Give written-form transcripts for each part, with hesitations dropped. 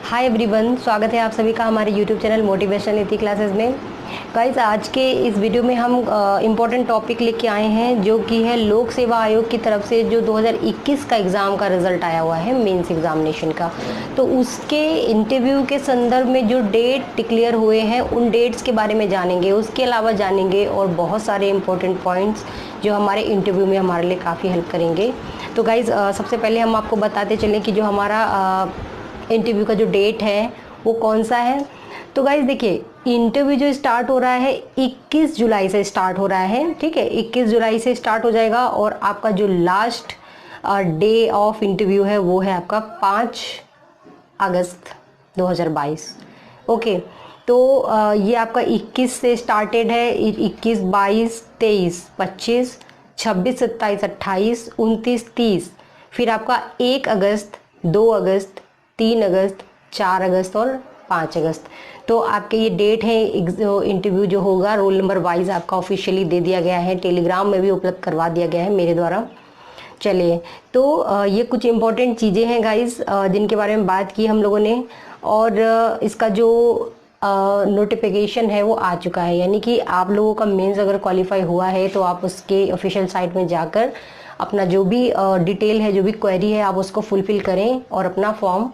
Hi everyone, स्वागत है आप सभी का हमारे यूट्यूब चैनल मोटिवेशनल नीति क्लासेस में। गाइस, आज के इस वीडियो में हम इम्पोर्टेंट टॉपिक लेके आए हैं जो कि है लोक सेवा आयोग की तरफ से जो 2021 का एग्ज़ाम का रिज़ल्ट आया हुआ है, मेंस एग्जामिनेशन का। तो उसके इंटरव्यू के संदर्भ में जो डेट डिक्लेयर हुए हैं उन डेट्स के बारे में जानेंगे, उसके अलावा जानेंगे और बहुत सारे इम्पोर्टेंट पॉइंट्स जो हमारे इंटरव्यू में हमारे लिए काफ़ी हेल्प करेंगे। तो गाइज़, सबसे पहले हम आपको बताते चलें कि जो हमारा इंटरव्यू का जो डेट है वो कौन सा है। तो गाइज देखिए, इंटरव्यू जो स्टार्ट हो रहा है 21 जुलाई से स्टार्ट हो रहा है। ठीक है, 21 जुलाई से स्टार्ट हो जाएगा और आपका जो लास्ट डे ऑफ इंटरव्यू है वो है आपका 5 अगस्त 2022। ओके, तो ये आपका 21 से स्टार्टेड है। 21, 22, 23, 25, 26, 27, 28, 29, 30, फिर आपका 1 अगस्त, 2 अगस्त, 3 अगस्त, 4 अगस्त और 5 अगस्त। तो आपके ये डेट है। इंटरव्यू जो होगा रोल नंबर वाइज आपका ऑफिशियली दे दिया गया है, टेलीग्राम में भी उपलब्ध करवा दिया गया है मेरे द्वारा। चलिए, तो ये कुछ इम्पोर्टेंट चीज़ें हैं गाइस जिनके बारे में बात की हम लोगों ने। और इसका जो नोटिफिकेशन है वो आ चुका है, यानी कि आप लोगों का मेंस अगर क्वालिफाई हुआ है तो आप उसके ऑफिशियल साइट में जाकर अपना जो भी डिटेल है, जो भी क्वेरी है, आप उसको फुलफिल करें और अपना फॉर्म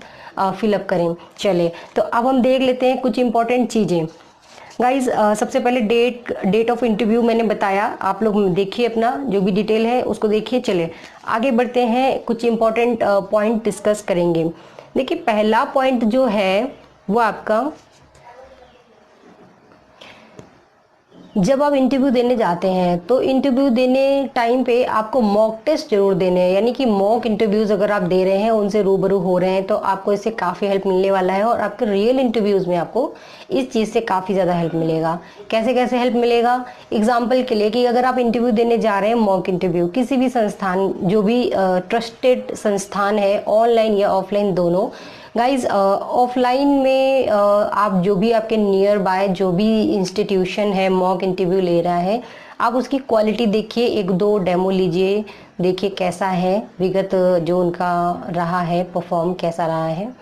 फिलअप करें। चले, तो अब हम देख लेते हैं कुछ इंपॉर्टेंट चीज़ें। गाइज, सबसे पहले डेट ऑफ इंटरव्यू मैंने बताया, आप लोग देखिए अपना जो भी डिटेल है उसको देखिए। चले आगे बढ़ते हैं, कुछ इंपॉर्टेंट पॉइंट डिस्कस करेंगे। देखिए, पहला पॉइंट जो है वो आपका, जब आप इंटरव्यू देने जाते हैं तो इंटरव्यू देने टाइम पे आपको मॉक टेस्ट जरूर देने हैं, यानी कि मॉक इंटरव्यूज़ अगर आप दे रहे हैं, उनसे रूबरू हो रहे हैं, तो आपको इससे काफ़ी हेल्प मिलने वाला है और आपके रियल इंटरव्यूज़ में आपको इस चीज़ से काफ़ी ज़्यादा हेल्प मिलेगा। कैसे कैसे हेल्प मिलेगा? एग्जाम्पल के लिए कि अगर आप इंटरव्यू देने जा रहे हैं, मॉक इंटरव्यू किसी भी संस्थान, जो भी ट्रस्टेड संस्थान है, ऑनलाइन या ऑफलाइन दोनों। गाइज, ऑफलाइन में आप जो भी आपके नियर बाय जो भी इंस्टीट्यूशन है मॉक इंटरव्यू ले रहा है, आप उसकी क्वालिटी देखिए, 1-2 डेमो लीजिए, देखिए कैसा है, विगत जो उनका रहा है परफॉर्म कैसा रहा है।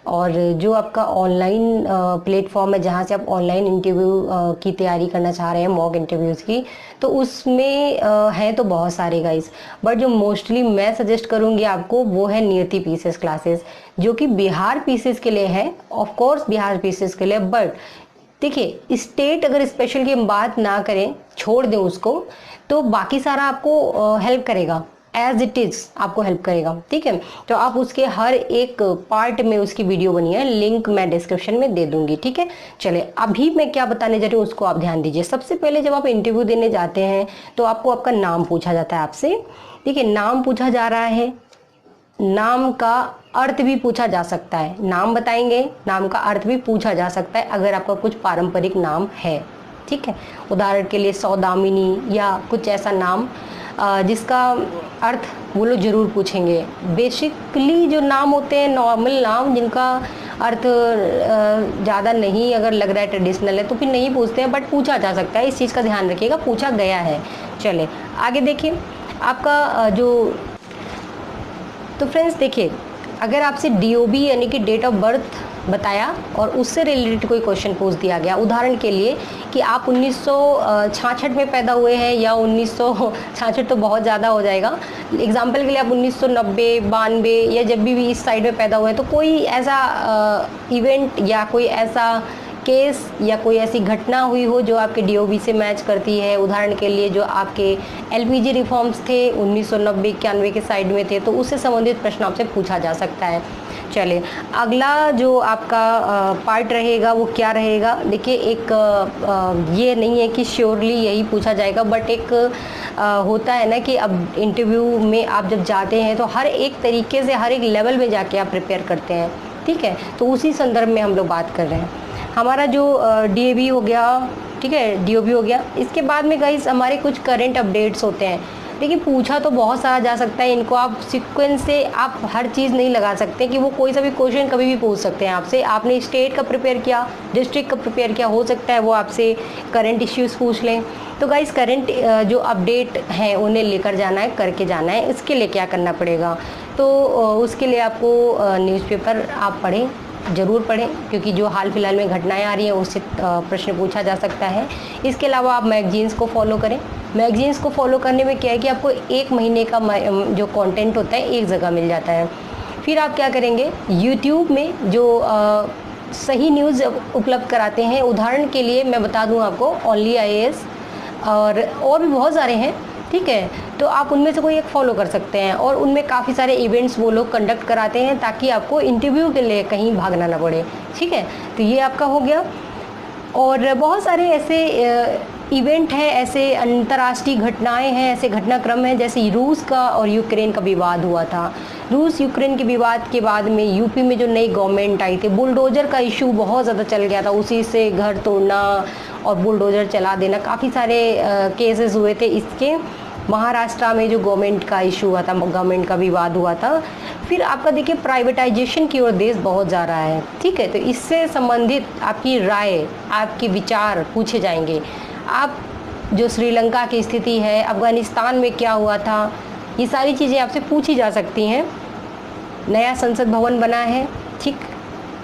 और जो आपका ऑनलाइन प्लेटफॉर्म है जहाँ से आप ऑनलाइन इंटरव्यू की तैयारी करना चाह रहे हैं, मॉक इंटरव्यूज़ की, तो उसमें हैं तो बहुत सारे गाइस, बट जो मोस्टली मैं सजेस्ट करूँगी आपको वो है नियति पीसेस क्लासेस, जो कि बिहार पीसेस के लिए है। ऑफ कोर्स बिहार पीसेस के लिए, बट देखिए, स्टेट अगर स्पेशल की हम बात ना करें, छोड़ दें उसको, तो बाकी सारा आपको हेल्प करेगा, एज इट इज आपको हेल्प करेगा। ठीक है, तो आप उसके हर एक पार्ट में उसकी वीडियो बनी है, लिंक मैं डिस्क्रिप्शन में दे दूंगी। ठीक है, चले अभी मैं क्या बताने जा रही हूँ उसको आप ध्यान दीजिए। सबसे पहले जब आप इंटरव्यू देने जाते हैं तो आपको आपका नाम पूछा जाता है आपसे। ठीक है, नाम पूछा जा रहा है, नाम का अर्थ भी पूछा जा सकता है, नाम बताएंगे, नाम का अर्थ भी पूछा जा सकता है अगर आपका कुछ पारंपरिक नाम है। ठीक है, उदाहरण के लिए सौदामिनी या कुछ ऐसा नाम जिसका अर्थ वो लोग जरूर पूछेंगे। बेसिकली जो नाम होते हैं नॉर्मल नाम, जिनका अर्थ ज़्यादा नहीं अगर लग रहा है ट्रेडिशनल है तो फिर नहीं पूछते हैं, बट पूछा जा सकता है, इस चीज़ का ध्यान रखिएगा, पूछा गया है। चले आगे देखिए, आपका जो, तो फ्रेंड्स देखिए, अगर आपसे DOB यानी कि डेट ऑफ बर्थ बताया और उससे रिलेटेड कोई क्वेश्चन पूछ दिया गया, उदाहरण के लिए कि आप 1966 में पैदा हुए हैं या 1966 तो बहुत ज़्यादा हो जाएगा, एग्जाम्पल के लिए आप 1990, 92 या जब भी इस साइड में पैदा हुए हैं, तो कोई ऐसा इवेंट या कोई ऐसा केस या कोई ऐसी घटना हुई हो जो आपके DOB से मैच करती है। उदाहरण के लिए जो आपके LPG रिफॉर्म्स थे 1990-91 के साइड में थे, तो उससे संबंधित प्रश्न आपसे पूछा जा सकता है। चलिए, अगला जो आपका पार्ट रहेगा वो क्या रहेगा? देखिए, एक ये नहीं है कि श्योरली यही पूछा जाएगा, बट एक होता है ना कि अब इंटरव्यू में आप जब जाते हैं तो हर एक तरीके से, हर एक लेवल में जाके आप प्रिपेयर करते हैं। ठीक है, तो उसी संदर्भ में हम लोग बात कर रहे हैं। हमारा जो DAB हो गया, ठीक है, DOB हो गया, इसके बाद में गाइस हमारे कुछ करंट अपडेट्स होते हैं। देखिए, पूछा तो बहुत सारा जा सकता है, इनको आप सीक्वेंस से आप हर चीज़ नहीं लगा सकते कि वो कोई सा भी क्वेश्चन कभी भी पूछ सकते हैं आपसे। आपने स्टेट का प्रिपेयर किया, डिस्ट्रिक्ट का प्रिपेयर किया, हो सकता है वो आपसे करंट इश्यूज़ पूछ लें। तो गाइस, करंट जो अपडेट हैं उन्हें लेकर जाना है, करके जाना है। इसके लिए क्या करना पड़ेगा? तो उसके लिए आपको न्यूज़पेपर आप पढ़ें, ज़रूर पढ़ें, क्योंकि जो हाल फिलहाल में घटनाएं आ रही हैं उससे प्रश्न पूछा जा सकता है। इसके अलावा आप मैगजीन्स को फॉलो करें। मैगजीन्स को फॉलो करने में क्या है कि आपको 1 महीने का जो कंटेंट होता है एक जगह मिल जाता है। फिर आप क्या करेंगे, यूट्यूब में जो सही न्यूज़ उपलब्ध कराते हैं, उदाहरण के लिए मैं बता दूं आपको, ओनली IAS और भी बहुत सारे हैं, ठीक है। तो आप उनमें से कोई एक फॉलो कर सकते हैं, और उनमें काफ़ी सारे इवेंट्स वो लोग कंडक्ट कराते हैं ताकि आपको इंटरव्यू के लिए कहीं भागना ना पड़े, ठीक है। तो ये आपका हो गया। और बहुत सारे ऐसे इवेंट हैं, ऐसे अंतर्राष्ट्रीय घटनाएं हैं, ऐसे घटनाक्रम हैं, जैसे रूस का और यूक्रेन का विवाद हुआ था। रूस यूक्रेन के विवाद के बाद में यूपी में जो नई गवर्नमेंट आई थी, बुलडोजर का इशू बहुत ज़्यादा चल गया था, उसी से घर तोड़ना और बुलडोजर चला देना, काफ़ी सारे केसेस हुए थे इसके। महाराष्ट्र में जो गवर्नमेंट का इशू हुआ था, गवर्नमेंट का विवाद हुआ था। फिर आपका देखिए प्राइवेटाइजेशन की ओर देश बहुत जा रहा है, ठीक है। तो इससे संबंधित आपकी राय, आपके विचार पूछे जाएंगे। आप जो श्रीलंका की स्थिति है, अफगानिस्तान में क्या हुआ था, ये सारी चीज़ें आपसे पूछी जा सकती हैं। नया संसद भवन बना है, ठीक,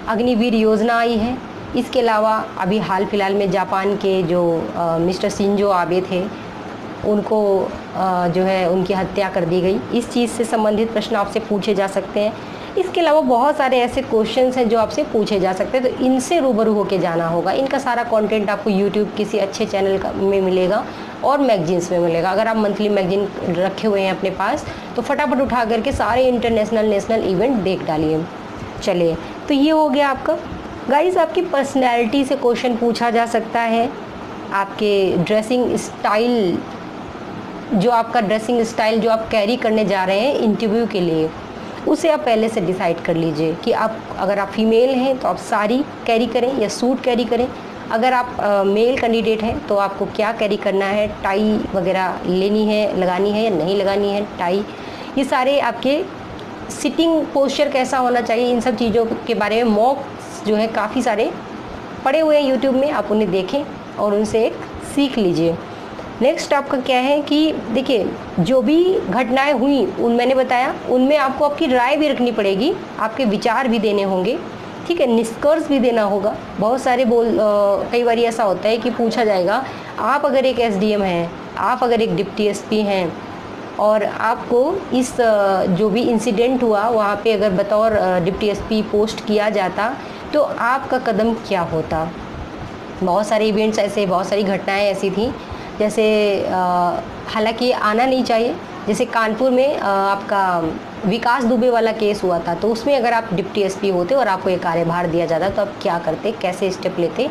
अग्निवीर योजना आई है। इसके अलावा अभी हाल फिलहाल में जापान के जो मिस्टर शिंजो आबे थे, उनको जो है उनकी हत्या कर दी गई। इस चीज़ से संबंधित प्रश्न आपसे पूछे जा सकते हैं। इसके अलावा बहुत सारे ऐसे क्वेश्चंस हैं जो आपसे पूछे जा सकते हैं, तो इनसे रूबरू होके जाना होगा। इनका सारा कंटेंट आपको यूट्यूब किसी अच्छे चैनल में मिलेगा और मैगजीन्स में मिलेगा। अगर आप मंथली मैगजीन रखे हुए हैं अपने पास, तो फटाफट उठा करके सारे इंटरनेशनल नेशनल इवेंट देख डालिए। चलिए, तो ये हो गया आपका। गाइस, आपकी पर्सनैलिटी से क्वेश्चन पूछा जा सकता है। आपके ड्रेसिंग स्टाइल, जो आपका ड्रेसिंग स्टाइल जो आप कैरी करने जा रहे हैं इंटरव्यू के लिए, उसे आप पहले से डिसाइड कर लीजिए कि आप, अगर आप फीमेल हैं तो आप साड़ी कैरी करें या सूट कैरी करें। अगर आप मेल कैंडिडेट हैं तो आपको क्या कैरी करना है, टाई वगैरह लेनी है, लगानी है या नहीं लगानी है टाई। ये सारे आपके सिटिंग पोस्चर कैसा होना चाहिए, इन सब चीज़ों के बारे में मॉक्स जो है काफ़ी सारे पड़े हुए हैं यूट्यूब में, आप उन्हें देखें और उनसे एक सीख लीजिए। नेक्स्ट आपका क्या है कि देखिए, जो भी घटनाएं हुई उन मैंने बताया, उनमें आपको आपकी राय भी रखनी पड़ेगी, आपके विचार भी देने होंगे, ठीक है, निष्कर्ष भी देना होगा। बहुत सारे कई बार ऐसा होता है कि पूछा जाएगा, आप अगर एक SDM हैं, आप अगर एक डिप्टी SP हैं और आपको इस जो भी इंसिडेंट हुआ वहाँ पे अगर बतौर डिप्टी SP पोस्ट किया जाता तो आपका कदम क्या होता। बहुत सारे इवेंट्स ऐसे, बहुत सारी घटनाएं ऐसी थी, जैसे हालांकि आना नहीं चाहिए, जैसे कानपुर में आपका विकास दुबे वाला केस हुआ था, तो उसमें अगर आप डिप्टी SP होते और आपको एक कार्यभार दिया जाता तो आप क्या करते, कैसे स्टेप लेते,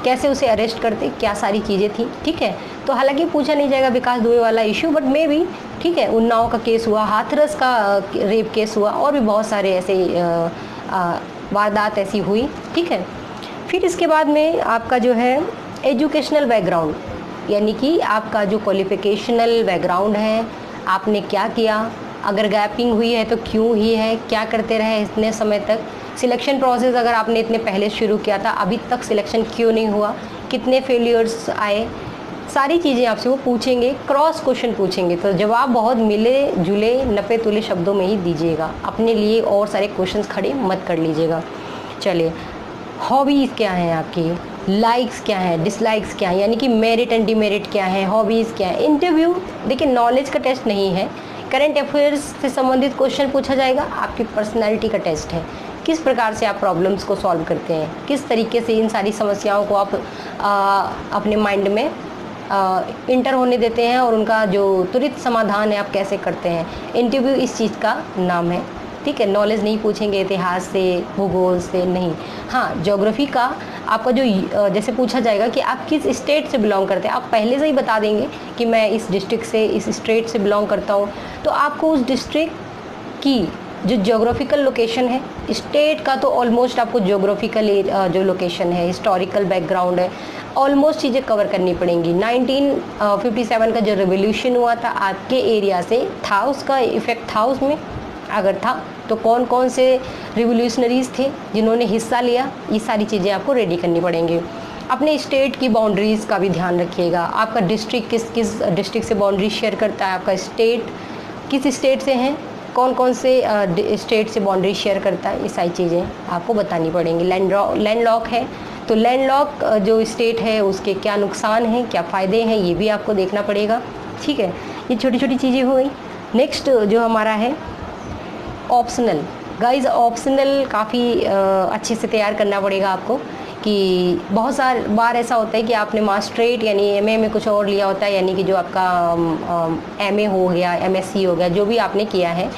कैसे उसे अरेस्ट करते, क्या सारी चीज़ें थी, ठीक है। तो हालांकि पूछा नहीं जाएगा विकास दुबे वाला इशू, बट मे भी, ठीक है, उन्नाव का केस हुआ, हाथरस का रेप केस हुआ, और भी बहुत सारे ऐसे वारदात ऐसी हुई, ठीक है। फिर इसके बाद में आपका जो है एजुकेशनल बैकग्राउंड, यानी कि आपका जो क्वालिफिकेशनल बैकग्राउंड है, आपने क्या किया, अगर गैपिंग हुई है तो क्यों हुई है, क्या करते रहे इतने समय तक, सिलेक्शन प्रोसेस अगर आपने इतने पहले शुरू किया था अभी तक सिलेक्शन क्यों नहीं हुआ, कितने फेलियर्स आए, सारी चीज़ें आपसे वो पूछेंगे, क्रॉस क्वेश्चन पूछेंगे। तो जवाब बहुत मिले जुले नपे तुले शब्दों में ही दीजिएगा, अपने लिए और सारे क्वेश्चंस खड़े मत कर लीजिएगा। चलिए, हॉबीज़ क्या हैं आपकी, लाइक्स क्या है, डिसलाइक्स क्या है, यानी कि मेरिट एंड डिमेरिट क्या है, हॉबीज़ क्या है। इंटरव्यू देखिए नॉलेज का टेस्ट नहीं है, करंट अफेयर्स से संबंधित क्वेश्चन पूछा जाएगा, आपकी पर्सनैलिटी का टेस्ट है, किस प्रकार से आप प्रॉब्लम्स को सॉल्व करते हैं, किस तरीके से इन सारी समस्याओं को आप अपने माइंड में इंटर होने देते हैं और उनका जो त्वरित समाधान है आप कैसे करते हैं। इंटरव्यू इस चीज़ का नाम है, ठीक है। नॉलेज नहीं पूछेंगे इतिहास से, भूगोल से नहीं। हाँ, ज्योग्राफी का आपका जो जैसे पूछा जाएगा कि आप किस स्टेट से बिलोंग करते हैं, आप पहले से ही बता देंगे कि मैं इस डिस्ट्रिक्ट से, इस स्टेट से बिलोंग करता हूँ, तो आपको उस डिस्ट्रिक्ट की जो ज्योग्राफिकल लोकेशन है, स्टेट का तो ऑलमोस्ट आपको ज्योग्राफिकल जो लोकेशन है, हिस्टोरिकल बैकग्राउंड है, ऑलमोस्ट चीज़ें कवर करनी पड़ेंगी। 1957 का जो रेवोल्यूशन हुआ था आपके एरिया से था, उसका इफेक्ट था उसमें, अगर था तो कौन कौन से रिवोल्यूशनरीज थे जिन्होंने हिस्सा लिया, ये सारी चीज़ें आपको रेडी करनी पड़ेंगी। अपने स्टेट की बाउंड्रीज़ का भी ध्यान रखिएगा, आपका डिस्ट्रिक्ट किस डिस्ट्रिक्ट से बाउंड्री शेयर करता है, आपका स्टेट किस स्टेट से हैं, कौन कौन से स्टेट से बाउंड्री शेयर करता है, ये सारी चीज़ें आपको बतानी पड़ेंगी। लैंड लॉक है तो लैंड लॉक जो स्टेट है उसके क्या नुकसान हैं, क्या फ़ायदे हैं, ये भी आपको देखना पड़ेगा। ठीक है, ये छोटी छोटी चीज़ें हो गई। नेक्स्ट जो हमारा है ऑप्शनल। गाइज ऑप्शनल काफ़ी अच्छे से तैयार करना पड़ेगा आपको, कि बहुत सार बार ऐसा होता है कि आपने मास्टरेट यानी एमए में कुछ और लिया होता है, यानी कि जो आपका एमए हो गया, एमएससी हो गया, जो भी आपने किया है,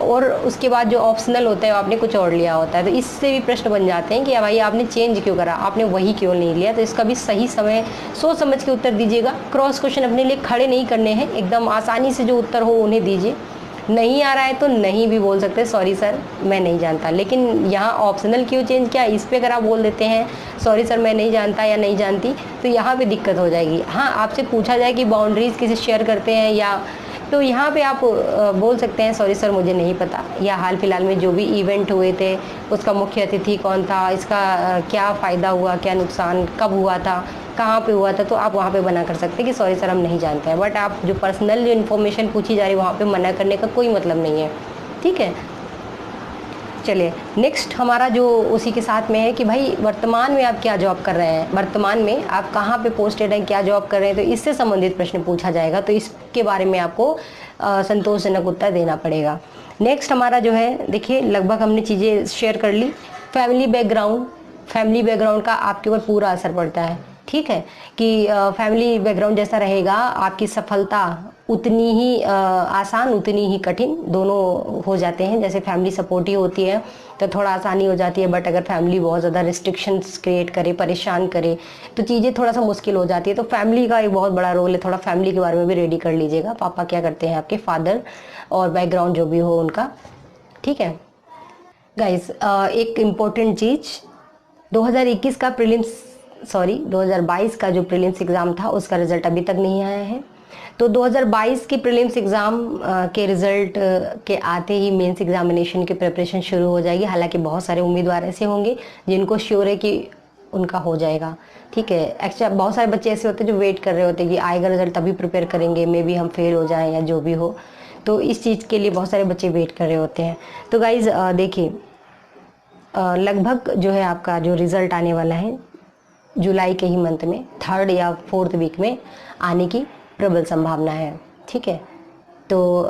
और उसके बाद जो ऑप्शनल होता है आपने कुछ और लिया होता है। तो इससे भी प्रश्न बन जाते हैं कि भाई आपने चेंज क्यों करा, आपने वही क्यों नहीं लिया। तो इसका भी सही समय सोच समझ के उत्तर दीजिएगा। क्रॉस क्वेश्चन अपने लिए खड़े नहीं करने हैं, एकदम आसानी से जो उत्तर हो उन्हें दीजिए। नहीं आ रहा है तो नहीं भी बोल सकते, सॉरी सर मैं नहीं जानता। लेकिन यहाँ ऑप्शनल क्यों चेंज किया, इस पे अगर आप बोल देते हैं सॉरी सर मैं नहीं जानता या नहीं जानती, तो यहाँ पे दिक्कत हो जाएगी। हाँ, आपसे पूछा जाए कि बाउंड्रीज किसे शेयर करते हैं या, तो यहाँ पे आप बोल सकते हैं सॉरी सर मुझे नहीं पता, या हाल फिलहाल में जो भी इवेंट हुए थे उसका मुख्य अतिथि कौन था, इसका क्या फ़ायदा हुआ, क्या नुकसान, कब हुआ था, कहाँ पे हुआ था, तो आप वहाँ पे मना कर सकते हैं कि सॉरी सर हम नहीं जानते हैं। बट आप जो पर्सनल जो इन्फॉर्मेशन पूछी जा रही है वहाँ पे मना करने का कोई मतलब नहीं है। ठीक है, चलिए नेक्स्ट हमारा जो उसी के साथ में है कि भाई वर्तमान में आप क्या जॉब कर रहे हैं, वर्तमान में आप कहाँ पे पोस्टेड हैं, क्या जॉब कर रहे हैं, तो इससे संबंधित प्रश्न पूछा जाएगा। तो इसके बारे में आपको संतोषजनक उत्तर देना पड़ेगा। नेक्स्ट हमारा जो है, देखिए लगभग हमने चीज़ें शेयर कर ली। फैमिली बैकग्राउंड का आपके ऊपर पूरा असर पड़ता है। ठीक है, कि फैमिली बैकग्राउंड जैसा रहेगा आपकी सफलता उतनी ही आसान उतनी ही कठिन दोनों हो जाते हैं। जैसे फैमिली सपोर्टिव होती है तो थोड़ा आसानी हो जाती है, बट अगर फैमिली बहुत ज़्यादा रिस्ट्रिक्शंस क्रिएट करे, परेशान करे, तो चीज़ें थोड़ा सा मुश्किल हो जाती है। तो फैमिली का एक बहुत बड़ा रोल है, थोड़ा फैमिली के बारे में भी रेडी कर लीजिएगा। पापा क्या करते हैं आपके, फादर, और बैकग्राउंड जो भी हो उनका। ठीक है गाइज, एक इम्पोर्टेंट चीज़, 2021 का 2022 का जो प्रीलिम्स एग्ज़ाम था उसका रिजल्ट अभी तक नहीं आया है। तो 2022 के प्रीलिम्स एग्ज़ाम के रिज़ल्ट के आते ही मेंस एग्जामिनेशन की प्रिपरेशन शुरू हो जाएगी। हालांकि बहुत सारे उम्मीदवार ऐसे होंगे जिनको श्योर है कि उनका हो जाएगा। ठीक है, एक्चुअली बहुत सारे बच्चे ऐसे होते हैं जो वेट कर रहे होते हैं कि आएगा रिजल्ट तभी प्रिपेयर करेंगे, मे बी हम फेल हो जाएं या जो भी हो। तो इस चीज़ के लिए बहुत सारे बच्चे वेट कर रहे होते हैं। तो गाइज़ देखिए, लगभग जो है आपका जो रिज़ल्ट आने वाला है जुलाई के ही मंथ में, 3rd या 4th वीक में आने की प्रबल संभावना है। ठीक है, तो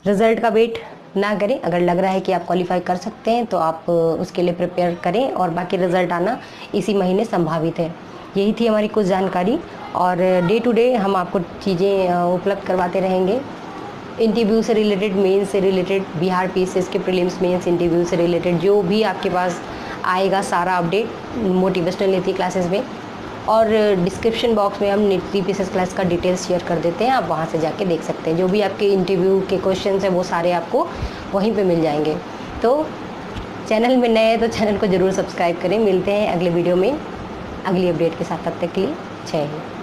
रिज़ल्ट का वेट ना करें। अगर लग रहा है कि आप क्वालिफाई कर सकते हैं तो आप उसके लिए प्रिपेयर करें, और बाकी रिज़ल्ट आना इसी महीने संभावित है। यही थी हमारी कुछ जानकारी, और डे टू डे हम आपको चीज़ें उपलब्ध करवाते रहेंगे। इंटरव्यू से रिलेटेड, मेंस से रिलेटेड, बिहार पीसीएस के प्रीलिम्स मेंस इंटरव्यू से रिलेटेड जो भी आपके पास आएगा सारा अपडेट मोटिवेशनल नीति क्लासेस में, और डिस्क्रिप्शन बॉक्स में हम नीति पीसीएस क्लास का डिटेल्स शेयर कर देते हैं, आप वहाँ से जाके देख सकते हैं। जो भी आपके इंटरव्यू के क्वेश्चंस हैं वो सारे आपको वहीं पे मिल जाएंगे। तो चैनल में नए हैं तो चैनल को ज़रूर सब्सक्राइब करें। मिलते हैं अगले वीडियो में अगली अपडेट के साथ, तब तक के लिए जय हिंद।